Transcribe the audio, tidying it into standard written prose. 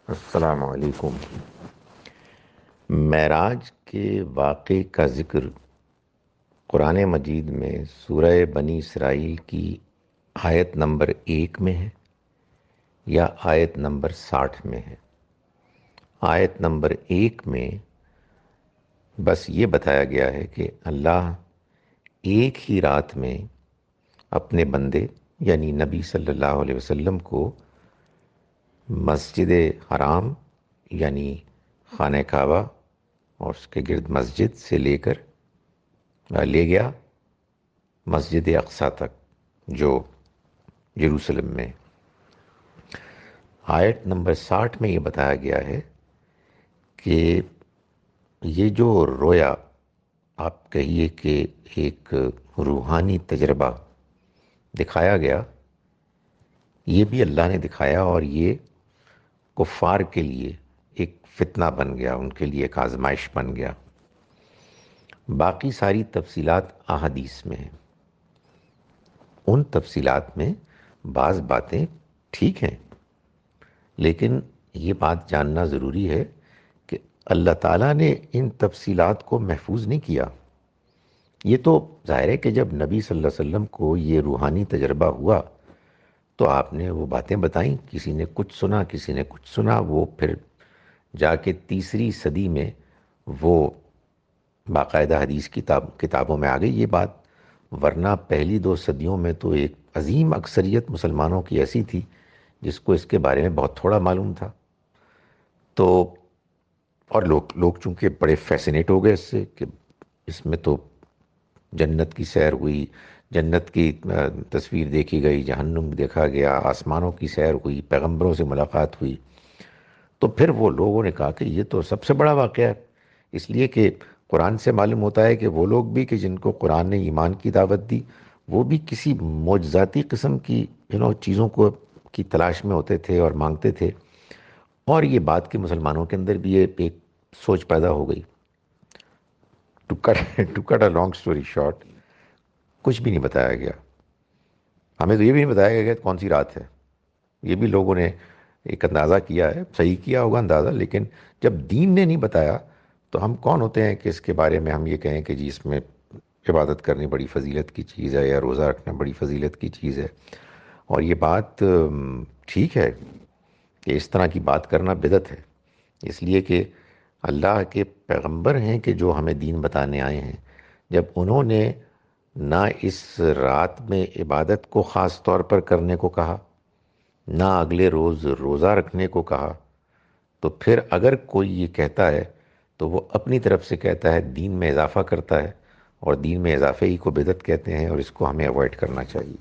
السلام علیکم۔ معراج کے واقعے کا ذکر قرآن مجید میں سورہ بنی اسرائیل کی آیت نمبر 1 میں ہے یا آیت نمبر 60 میں ہے۔ آیت نمبر 1 میں بس یہ بتایا گیا ہے کہ اللہ ایک ہی رات میں اپنے بندے یعنی نبی صلی اللہ علیہ وسلم کو مسجد حرام یعنی خانہ کعبہ اور اس کے گرد مسجد سے لے گیا مسجد اقصیٰ تک جو یروشلم میں۔ آیت نمبر 60 میں یہ بتایا گیا ہے کہ یہ جو رویا آپ کہیے کہ ایک روحانی تجربہ دکھایا گیا، یہ بھی اللہ نے دکھایا اور یہ کفار کے لیے ایک فتنہ بن گیا، ان کے لیے ایک آزمائش بن گیا۔ باقی ساری تفصیلات احادیث میں ہیں۔ ان تفصیلات میں بعض باتیں ٹھیک ہیں، لیکن یہ بات جاننا ضروری ہے کہ اللہ تعالیٰ نے ان تفصیلات کو محفوظ نہیں کیا۔ یہ تو ظاہر ہے کہ جب نبی صلی اللہ علیہ وسلم کو یہ روحانی تجربہ ہوا تو آپ نے وہ باتیں بتائیں، کسی نے کچھ سنا، کسی نے کچھ سنا، وہ پھر جا کے تیسری صدی میں وہ باقاعدہ حدیث کتابوں میں آ گئی یہ بات، ورنہ پہلی 2 صدیوں میں تو ایک عظیم اکثریت مسلمانوں کی ایسی تھی جس کو اس کے بارے میں بہت تھوڑا معلوم تھا۔ تو اور لوگ چونکہ بڑے فیسینیٹ ہو گئے اس سے کہ اس میں تو جنت کی سیر ہوئی، جنت کی تصویر دیکھی گئی، جہنم دیکھا گیا، آسمانوں کی سیر ہوئی، پیغمبروں سے ملاقات ہوئی، تو پھر وہ لوگوں نے کہا کہ یہ تو سب سے بڑا واقعہ ہے، اس لیے کہ قرآن سے معلوم ہوتا ہے کہ وہ لوگ بھی کہ جن کو قرآن نے ایمان کی دعوت دی وہ بھی کسی معجزاتی قسم کی چیزوں کی تلاش میں ہوتے تھے اور مانگتے تھے، اور یہ بات کہ مسلمانوں کے اندر بھی ایک سوچ پیدا ہو گئی۔ To cut a long story short, کچھ بھی نہیں بتایا گیا، ہمیں تو یہ بھی نہیں بتایا گیا کہ کون سی رات ہے، یہ بھی لوگوں نے ایک اندازہ کیا ہے، صحیح کیا ہوگا اندازہ، لیکن جب دین نے نہیں بتایا تو ہم کون ہوتے ہیں کہ اس کے بارے میں ہم یہ کہیں کہ جی اس میں عبادت کرنی بڑی فضیلت کی چیز ہے یا روزہ رکھنا بڑی فضیلت کی چیز ہے۔ اور یہ بات ٹھیک ہے کہ اس طرح کی بات کرنا بدعت ہے، اس لیے کہ اللہ کے پیغمبر ہیں کہ جو ہمیں دین بتانے آئے ہیں، جب انہوں نے نہ اس رات میں عبادت کو خاص طور پر کرنے کو کہا، نہ اگلے روز روزہ رکھنے کو کہا، تو پھر اگر کوئی یہ کہتا ہے تو وہ اپنی طرف سے کہتا ہے، دین میں اضافہ کرتا ہے، اور دین میں اضافے ہی کو بدعت کہتے ہیں، اور اس کو ہمیں اوائڈ کرنا چاہیے۔